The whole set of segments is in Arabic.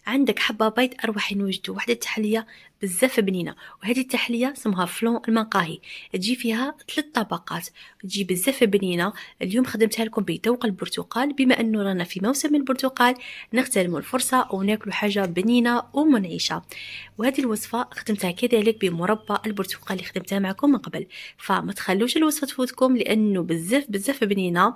عندك حبة بيض أروح نوجدو واحدة تحلية بزاف بنينة، وهذه التحلية اسمها فلون المقاهي، تجي فيها 3 طبقات، تجي بزاف بنينة. اليوم خدمتها لكم بذوق البرتقال، بما أنه رانا في موسم البرتقال نغتنموا الفرصة وناكلوا حاجة بنينة ومنعشة. وهذه الوصفة خدمتها كذلك بمربى البرتقال اللي خدمتها معكم من قبل، فما تخلوش الوصفة تفوتكم لأنه بزاف بنينة.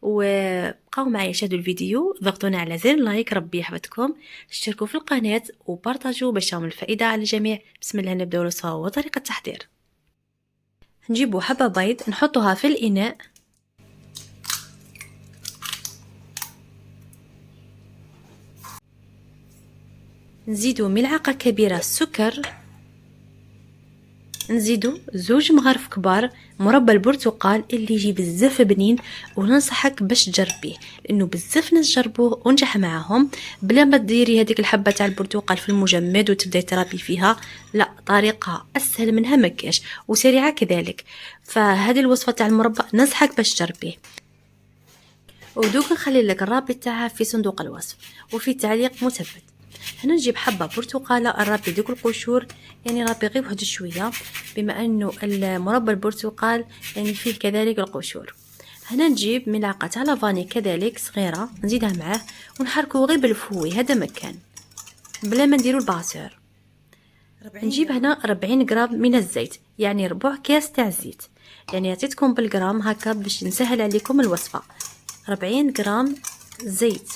وبقاو معايا شاهدوا الفيديو، ضغطونا على زر لايك، ربي يحفظكم، اشتركوا في القناة وبارطاجوا باش تعمل الفائدة على الجميع. بسم الله نبداو الوصفة وطريقة التحضير. نجيبوا حبة بيض نحطوها في الإناء، نزيدوا ملعقة كبيرة سكر، نزيدو 2 مغارف كبار مربى البرتقال اللي يجي بزاف بنين، وننصحك باش تجربيه لانه بزاف ناس جربوه ونجح معاهم. بلا ما ديري هذيك الحبه تاع البرتقال في المجمد وتبداي تربي فيها، لا، طريقه اسهل منها مكاش وسريعه كذلك. فهذه الوصفه تاع المربى ننصحك باش تجربيه. ودوك نخلي لك الرابط تاعها في صندوق الوصف وفي تعليق مثبت. هنا نجيب حبة برتقالة نربي دوك القشور، يعني ربي غير واحد شوية بما انه المربى البرتقال يعني فيه كذلك القشور. هنا نجيب ملعقة تاع لافاني كذلك صغيرة نزيدها معاه ونحركو غير بالفوي، هذا مكان بلا ما نديرو الباسور. نجيب هنا 40 غرام من الزيت، يعني ربع كاس تاع الزيت، يعني عطيتكم بالغرام هكا باش نسهل عليكم الوصفة. 40 غرام زيت.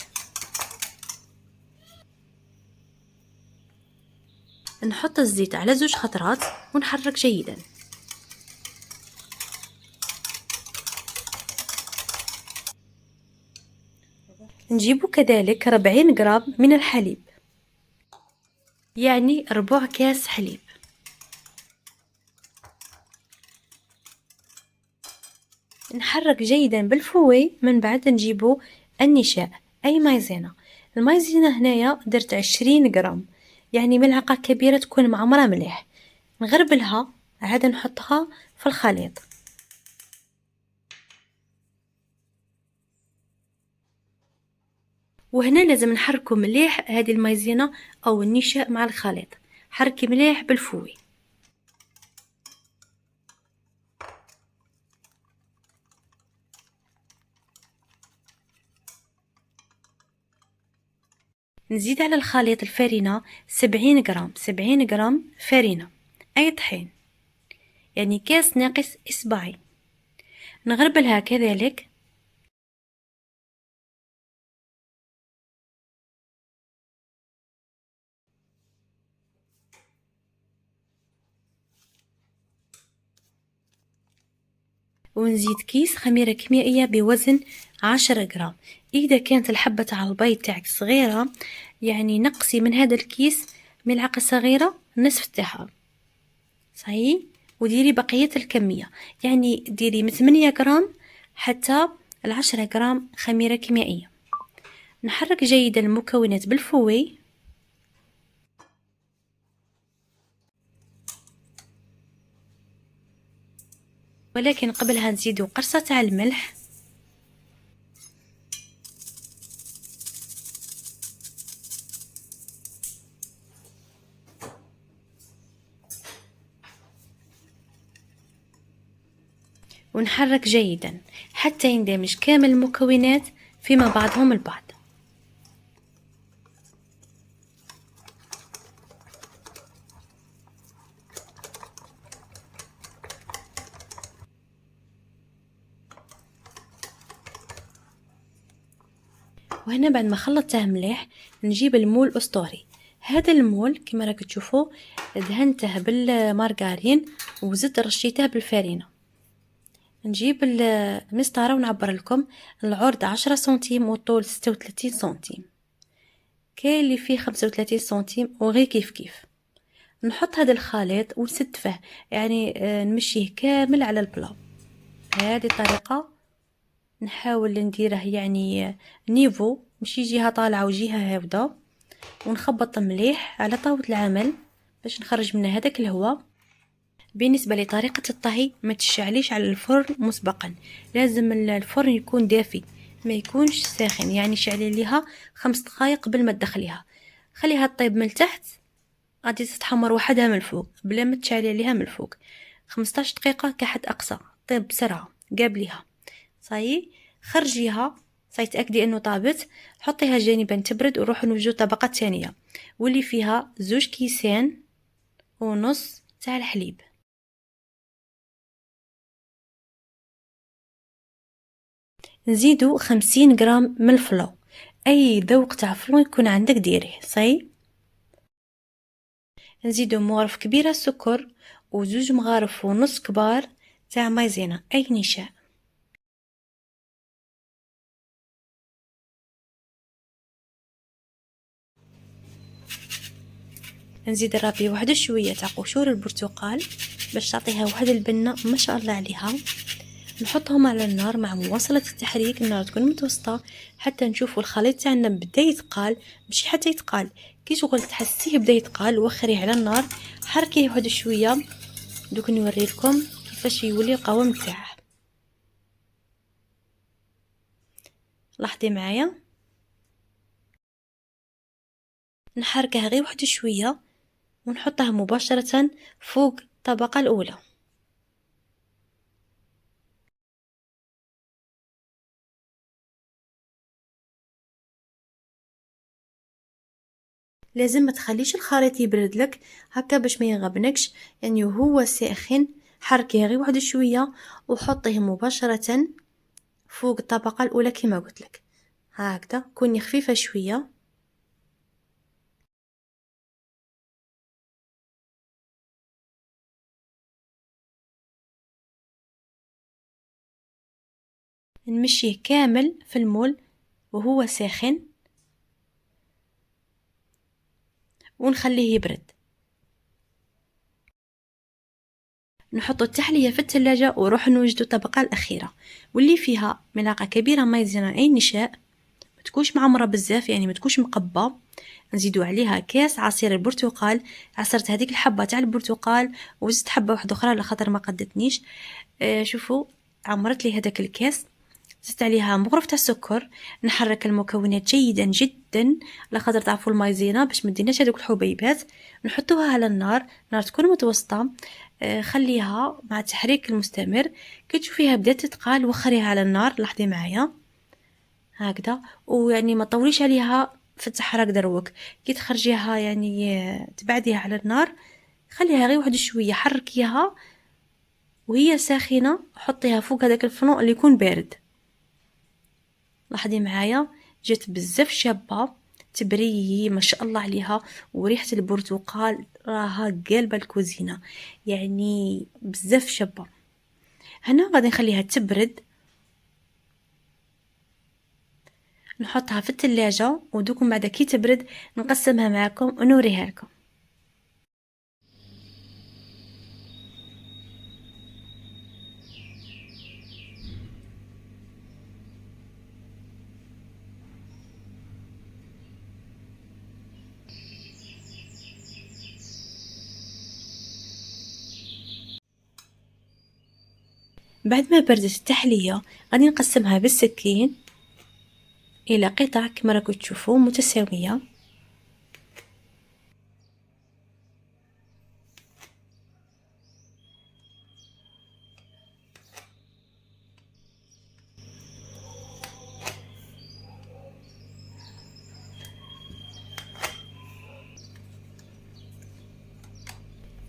نحط الزيت على 2 خطرات ونحرك جيدا. نجيب كذلك 40 غرام من الحليب، يعني ربع كاس حليب. نحرك جيدا بالفوي. من بعد نجيبو النشاء أي مايزينا. المايزينا هنايا درت 20 غرام، يعني ملعقة كبيرة تكون معمرة مليح. نغربلها عاد نحطها في الخليط. وهنا لازم نحركو مليح هذه المايزينا أو النشاء مع الخليط، حركي مليح بالفوي. نزيد على الخليط الفارينة 70 غرام، 70 غرام فارينة أي طحين، يعني كاس ناقص إصبعين. نغربلها كذلك. ونزيد كيس خميرة كيميائية بوزن 10 غرام. إذا كانت الحبة تاع البيض تاعك صغيرة، يعني نقصي من هذا الكيس ملعقة صغيرة نصف تاعها صحيح، وديري بقية الكمية، يعني ديري من 8 غرام حتى 10 غرام خميرة كيميائية. نحرك جيدا المكونات بالفوي. ولكن قبلها نزيدو قرصة تاع الملح، ونحرك جيدا حتى يندمج كامل المكونات فيما بعضهم البعض. وهنا بعد ما خلطته مليح نجيب المول الاسطوري. هذا المول كما راك تشوفوا دهنته بالمارغرين وزدت رشيته بالفارينة. نجيب المسطرة ونعبر لكم العرض 10 سنتيم والطول 36 سنتيم، كاين اللي فيه 35 سنتيم وغير كيف. نحط هذا الخليط ونستفه، يعني نمشيه كامل على البلا بهذه الطريقة. نحاول نديره يعني نيفو، ماشي جهة طالعة وجهة هابطة، ونخبط مليح على طاولة العمل باش نخرج منها هذاك الهواء. بالنسبة لطريقة الطهي ما تشعليش على الفرن مسبقا، لازم الفرن يكون دافي ما يكونش ساخن، يعني شعلي ليها 5 دقائق قبل ما تدخليها. خليها طيب من التحت، غادي تتحمر وحدها من الفوق بلا ما تشعلي عليها من الفوق. 15 دقيقه كحد اقصى، طيب بسرعه قابليها. صاي خرجيها، صاي تاكدي انه طابت، حطيها جانبا تبرد وروحوا نوجدوا طبقه ثانيه واللي فيها 2 كيسان ونص تاع الحليب. نزيدو 50 غرام من الفلو، اي ذوق تاع فلو يكون عندك ديريه. صاي نزيدو مغرف كبيره سكر و2 مغارف ونص كبار تاع مايزينا اي نشاء. نزيد نربي واحد شويه تاع قشور البرتقال باش تعطيها واحد البنه ما شاء الله عليها. نحطهم على النار مع مواصله التحريك، النار تكون متوسطه حتى نشوفوا الخليط تاعنا بدا يتقال، ماشي حتى يتقال، كي شغل تحسيه بدا يتقال وخريه على النار، حركيه واحد شويه. دوك نوري لكم كيفاش يولي القوام تاعه. لاحظي معايا نحركها غير واحد شويه ونحطها مباشره فوق الطبقه الاولى. لازم ما تخليش الخليط يبرد لك هكا باش ما يغبنكش، يعني وهو ساخن حركيه غير واحد شويه وحطيه مباشره فوق الطبقه الاولى كما قلت لك. هكذا كوني خفيفه شويه. نمشيه كامل في المول وهو ساخن ونخليه يبرد. نحط التحلية في الثلاجة وروح نوجد الطبقة الأخيرة واللي فيها ملعقة كبيرة مايزينا أي نشاء، ما تكونش معمرة بزاف يعني ما تكونش مقبى. نزيدو عليها كاس عصير البرتقال، عصرت هذيك الحبة تاع البرتقال وزدت حبة واحدة أخرى لخاطر ما قدتنيش. شوفوا عمرت لي هذاك الكاس، زدت عليها مغرف تاع السكر. نحرك المكونات جيدا جدا لخاطر تعرفوا المايزينا باش ما ديناش هذوك الحبيبات. نحطوها على النار، نار تكون متوسطه. خليها مع التحريك المستمر، كي تشوفيها بدات تتقال وخريها على النار. لاحظي معايا هكذا، ويعني ما طوليش عليها في التحرك دروك. كي تخرجيها يعني تبعديها على النار، خليها غير واحد شويه، حركيها وهي ساخنه، حطيها فوق هذاك الفرن اللي يكون بارد. لاحظي معايا جات بزاف شابه تبري ما شاء الله عليها، وريحه البرتقال راها قالبه الكوزينه، يعني بزاف شابه. هنا غادي نخليها تبرد، نحطها في الثلاجه ودوك من بعد كي تبرد نقسمها معكم ونوريها لكم. بعد ما بردت التحليه غادي نقسمها بالسكين الى قطع كما راكم تشوفوا متساويه.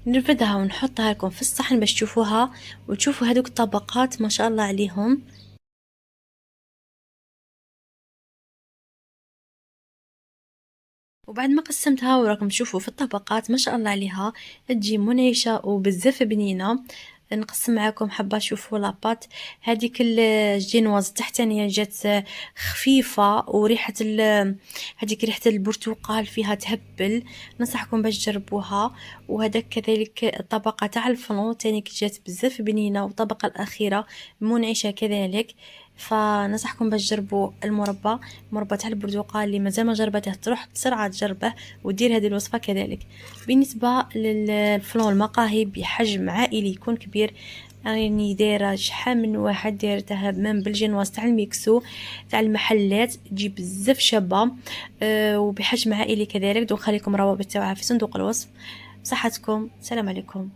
نرفدها ونحطها لكم في الصحن باش تشوفوها وتشوفوا هذوك الطبقات ما شاء الله عليهم. وبعد ما قسمتها وراكم تشوفوا في الطبقات ما شاء الله عليها تجي منعشه وبزاف بنينه. نقسم معكم حبه، شوفوا لاباط هذيك الجينواز التحتانيه جات خفيفه وريحه هذيك ريحه البرتقال فيها تهبل. ننصحكم باش تجربوها. وهذاك كذلك الطبقه تاع الفلون تاني جات بزاف بنينه، والطبقه الاخيره منعشه كذلك. فنصحكم باش تجربوا المربى تاع البرتقال اللي مازال ما جربته تروح بسرعه تجربه ودير هذه الوصفه كذلك. بالنسبه للفلون المقاهي بحجم عائلي يكون كبير راني دايره شحال من واحد دايرتها من بالجينواز تاع الميكسو تاع المحلات، تجي بزاف شابه وبحجم عائلي كذلك. دونك خليكم روابط تاعها في صندوق الوصف. بصحتكم، السلام عليكم.